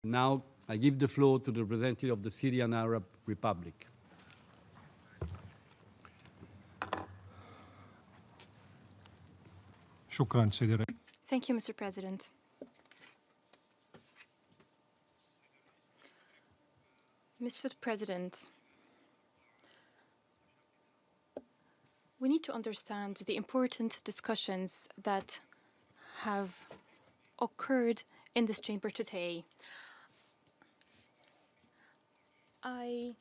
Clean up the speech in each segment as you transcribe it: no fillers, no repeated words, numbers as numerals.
Now I give the floor to the representative of the Syrian Arab Republic. Thank you, Mr. President. Mr. President, we need to understand the important discussions that have occurred in this chamber today. I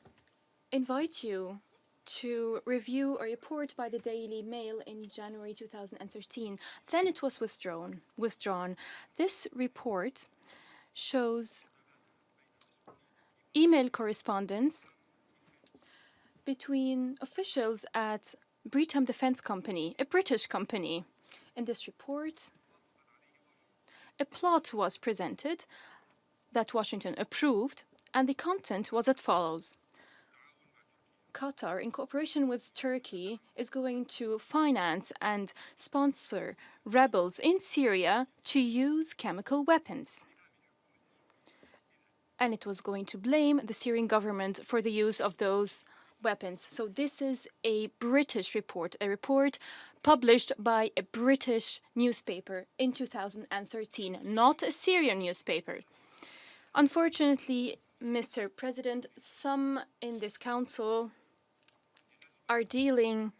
invite you to review a report by the Daily Mail in January 2013. Then it was withdrawn. This report shows email correspondence between officials at Britam Defence Company, a British company. In this report, a plot was presented that Washington approved, and the content was as follows. Qatar, in cooperation with Turkey, is going to finance and sponsor rebels in Syria to use chemical weapons. And it was going to blame the Syrian government for the use of those weapons. So this is a British report, a report published by a British newspaper in 2013, not a Syrian newspaper. Unfortunately, Mr. President, some in this council are dealing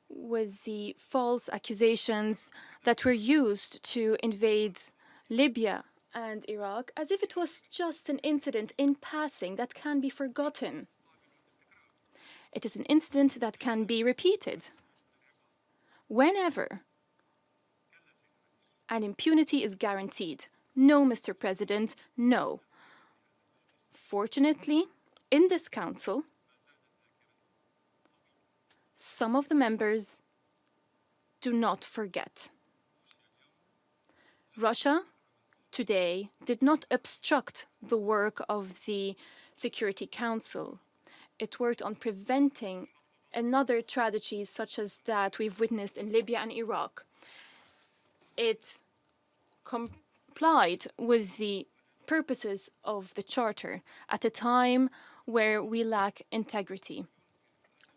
with the false accusations that were used to invade Libya and Iraq as if it was just an incident in passing that can be forgotten. It is an incident that can be repeated whenever, and impunity is guaranteed. No, Mr. President, no. Fortunately, in this council, some of the members do not forget. Russia today did not obstruct the work of the Security Council. It worked on preventing another tragedies such as that we've witnessed in Libya and Iraq. It complied with the purposes of the Charter at a time where we lack integrity.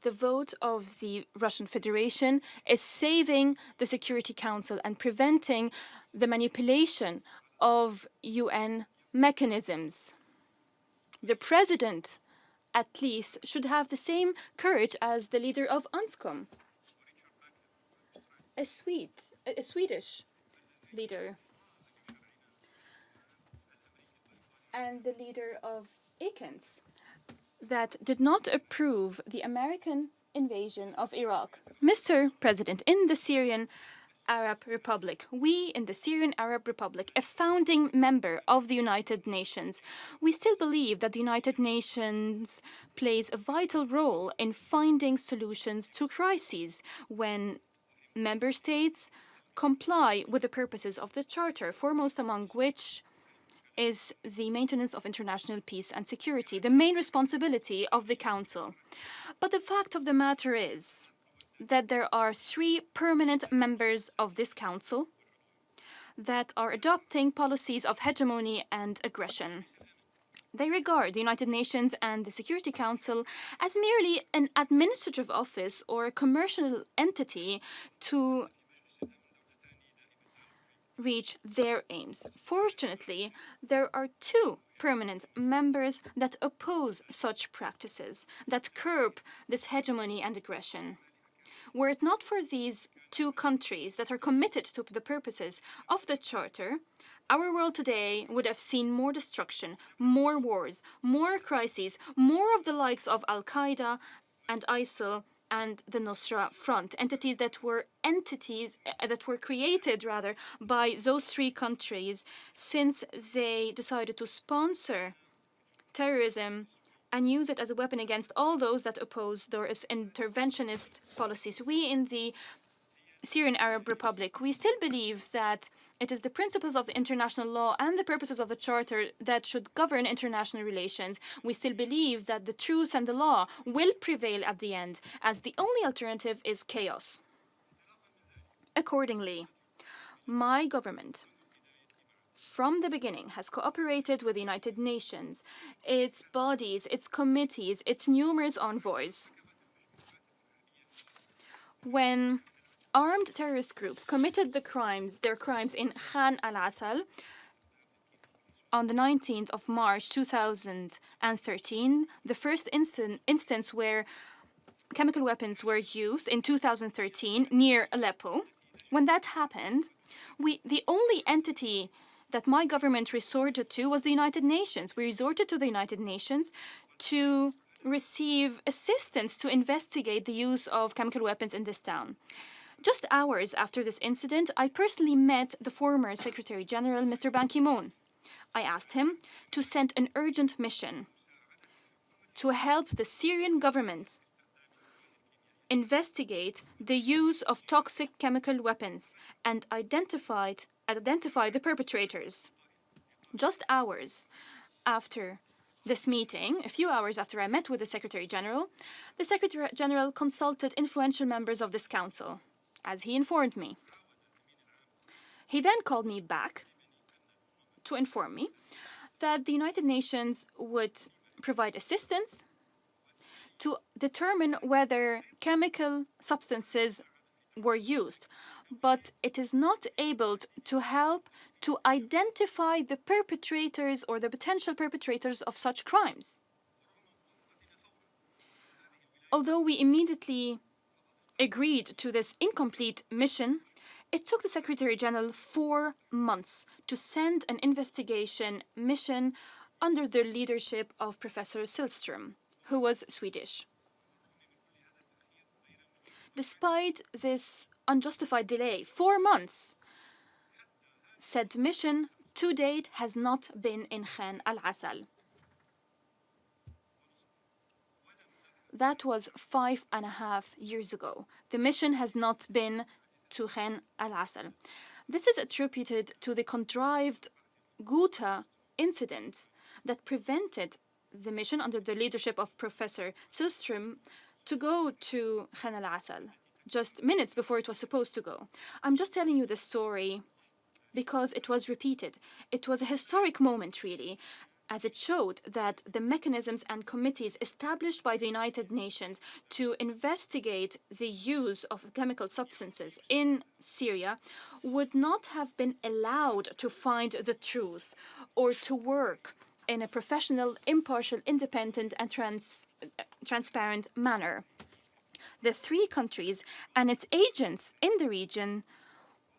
The vote of the Russian Federation is saving the Security Council and preventing the manipulation of UN mechanisms. The president, at least, should have the same courage as the leader of UNSCOM, a Swedish leader, and the leader of ICANS, that did not approve the American invasion of Iraq. Mr. President, in the Syrian Arab Republic, in the Syrian Arab Republic, a founding member of the United Nations, we still believe that the United Nations plays a vital role in finding solutions to crises when member states comply with the purposes of the Charter, foremost among which is the maintenance of international peace and security, the main responsibility of the Council. But the fact of the matter is that there are 3 permanent members of this Council that are adopting policies of hegemony and aggression. They regard the United Nations and the Security Council as merely an administrative office or a commercial entity to reach their aims. Fortunately, there are 2 permanent members that oppose such practices, that curb this hegemony and aggression. Were it not for these 2 countries that are committed to the purposes of the Charter, our world today would have seen more destruction, more wars, more crises, more of the likes of Al-Qaeda and ISIL and the Nusra Front, entities that were created by those 3 countries since they decided to sponsor terrorism and use it as a weapon against all those that oppose their interventionist policies. We in the Syrian Arab Republic, we still believe that it is the principles of the international law and the purposes of the Charter that should govern international relations. We still believe that the truth and the law will prevail at the end, as the only alternative is chaos. Accordingly, my government from the beginning, has cooperated with the United Nations, its bodies, its committees, its numerous envoys. When armed terrorist groups committed their crimes in Khan al-Assal on the 19th of March 2013, the first instance where chemical weapons were used in 2013 near Aleppo. When that happened, the only entity that my government resorted to was the United Nations. We resorted to the United Nations to receive assistance to investigate the use of chemical weapons in this town. Just hours after this incident, I personally met the former Secretary General, Mr. Ban Ki-moon. I asked him to send an urgent mission to help the Syrian government investigate the use of toxic chemical weapons and identify the perpetrators. Just hours after this meeting, a few hours after I met with the Secretary General consulted influential members of this council, as he informed me. He then called me back to inform me that the United Nations would provide assistance to determine whether chemical substances were used, but it is not able to help to identify the perpetrators or the potential perpetrators of such crimes. Although we immediately agreed to this incomplete mission, it took the Secretary General 4 months to send an investigation mission under the leadership of Professor Silström, who was Swedish. Despite this unjustified delay, 4 months, said mission to date has not been in Khan al-Assal. That was 5.5 years ago. The mission has not been to Khan al-Assal. This is attributed to the contrived Ghouta incident that prevented the mission under the leadership of Professor Silström to go to Khan al-Assal just minutes before it was supposed to go. I'm just telling you the story because it was repeated. It was a historic moment, really, as it showed that the mechanisms and committees established by the United Nations to investigate the use of chemical substances in Syria would not have been allowed to find the truth or to work in a professional, impartial, independent, and transparent manner. The 3 countries and its agents in the region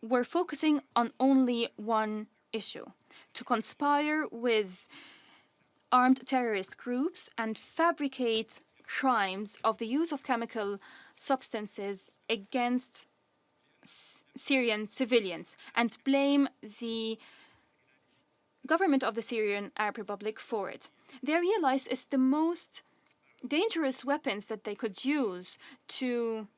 were focusing on only one issue: to conspire with armed terrorist groups and fabricate crimes of the use of chemical substances against Syrian civilians and blame the government of the Syrian Arab Republic for it. They realized it's the most dangerous weapons that they could use to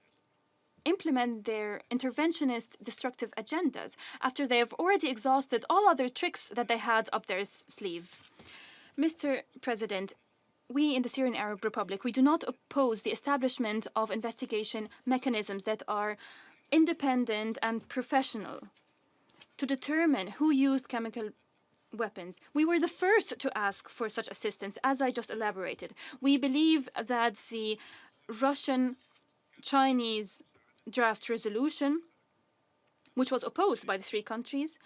implement their interventionist destructive agendas after they have already exhausted all other tricks that they had up their sleeve. Mr. President, we in the Syrian Arab Republic, we do not oppose the establishment of investigation mechanisms that are independent and professional to determine who used chemical weapons. We were the first to ask for such assistance, as I just elaborated. We believe that the Russian-Chinese draft resolution, which was opposed by the 3 countries,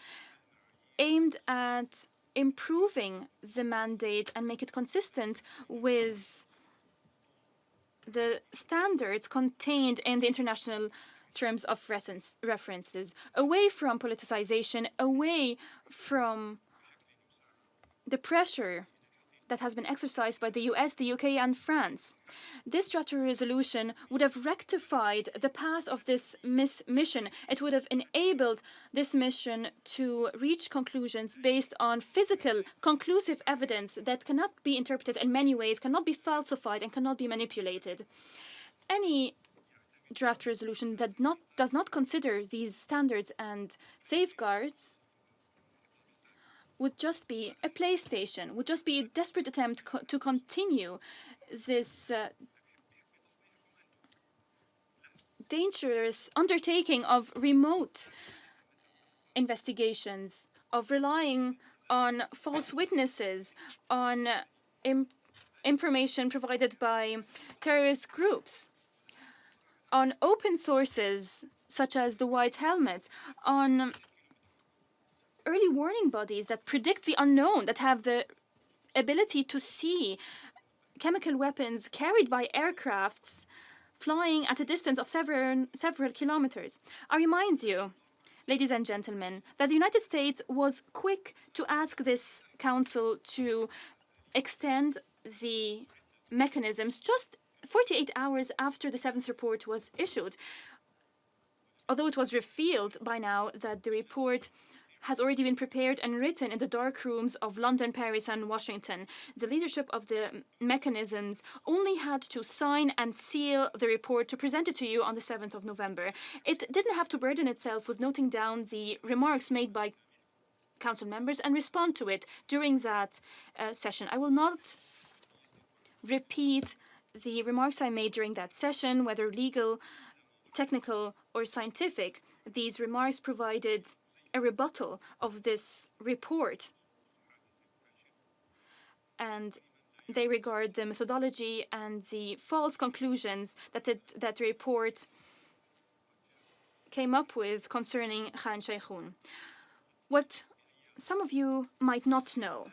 aimed at improving the mandate and make it consistent with the standards contained in the international terms of references, away from politicization, away from the pressure that has been exercised by the US, the UK, and France. This draft resolution would have rectified the path of this mission. It would have enabled this mission to reach conclusions based on physical, conclusive evidence that cannot be interpreted in many ways, cannot be falsified, and cannot be manipulated. Any draft resolution that does not consider these standards and safeguards would just be a PlayStation, would just be a desperate attempt to continue this dangerous undertaking of remote investigations of relying on false witnesses, on information provided by terrorist groups, on open sources such as the White Helmets, on early warning bodies that predict the unknown, that have the ability to see chemical weapons carried by aircrafts flying at a distance of several kilometers. I remind you, ladies and gentlemen, that the United States was quick to ask this council to extend the mechanisms just 48 hours after the seventh report was issued. Although it was revealed by now that the report has already been prepared and written in the dark rooms of London, Paris, and Washington, the leadership of the mechanisms only had to sign and seal the report to present it to you on the 7th of November. It didn't have to burden itself with noting down the remarks made by council members and respond to it during that session. I will not repeat the remarks I made during that session, whether legal, technical, or scientific. These remarks provided a rebuttal of this report, and they regard the methodology and the false conclusions that the report came up with concerning Khan Sheikhoun. What some of you might not know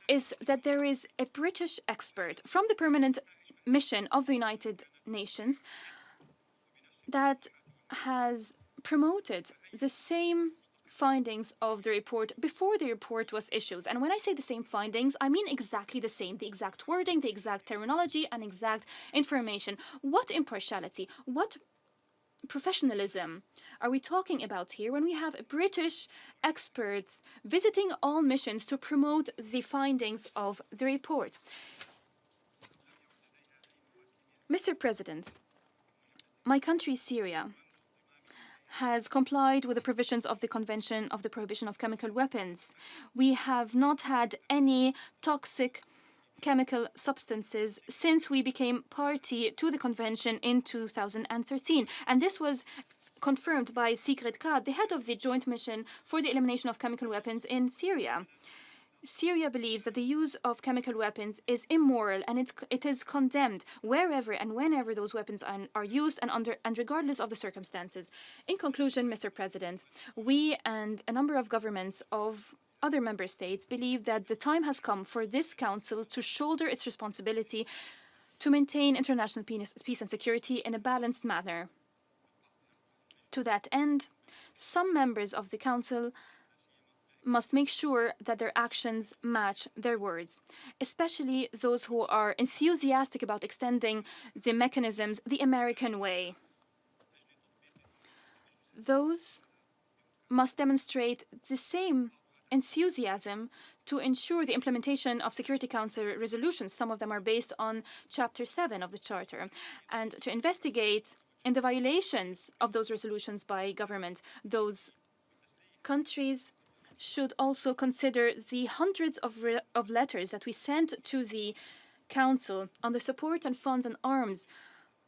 is that there is a British expert from the permanent mission of the United Nations that has promoted the same findings of the report before the report was issued. And when I say the same findings, I mean exactly the same, the exact wording, the exact terminology, and exact information. What impartiality, what professionalism are we talking about here when we have British experts visiting all missions to promote the findings of the report? Mr. President, my country, Syria, has complied with the provisions of the Convention of the Prohibition of Chemical Weapons. We have not had any toxic chemical substances since we became party to the convention in 2013. And this was confirmed by Sigrid Kaag, the head of the Joint Mission for the Elimination of Chemical Weapons in Syria. Syria believes that the use of chemical weapons is immoral and it is condemned wherever and whenever those weapons are used and regardless of the circumstances. In conclusion, Mr. President, we and a number of governments of other member states believe that the time has come for this council to shoulder its responsibility to maintain international peace and security in a balanced manner. To that end, some members of the council must make sure that their actions match their words, especially those who are enthusiastic about extending the mechanisms the American way. Those must demonstrate the same enthusiasm to ensure the implementation of Security Council resolutions. Some of them are based on Chapter 7 of the Charter, and to investigate in the violations of those resolutions by government. Those countries should also consider the hundreds of letters that we sent to the Council on the support and funds and arms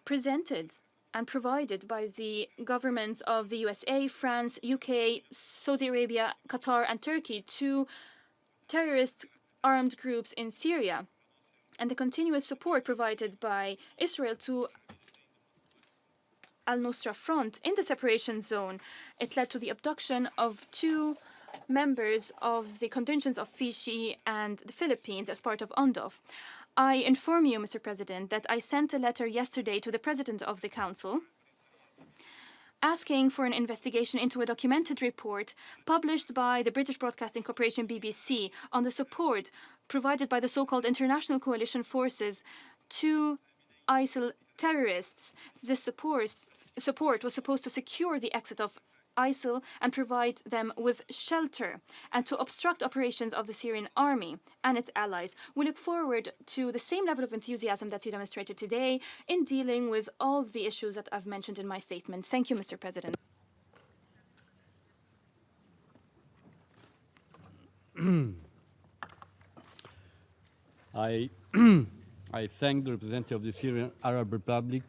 presented and provided by the governments of the USA, France, UK, Saudi Arabia, Qatar, and Turkey to terrorist armed groups in Syria, and the continuous support provided by Israel to al-Nusra Front in the separation zone. It led to the abduction of 2 members of the contingents of Fiji and the Philippines as part of UNDOF. I inform you, Mr. President, that I sent a letter yesterday to the President of the Council asking for an investigation into a documented report published by the British Broadcasting Corporation BBC on the support provided by the so-called International Coalition Forces to ISIL terrorists. This support was supposed to secure the exit of ISIL and provide them with shelter and to obstruct operations of the Syrian army and its allies. We look forward to the same level of enthusiasm that you demonstrated today in dealing with all the issues that I've mentioned in my statement. Thank you, Mr. President. I thank the representative of the Syrian Arab Republic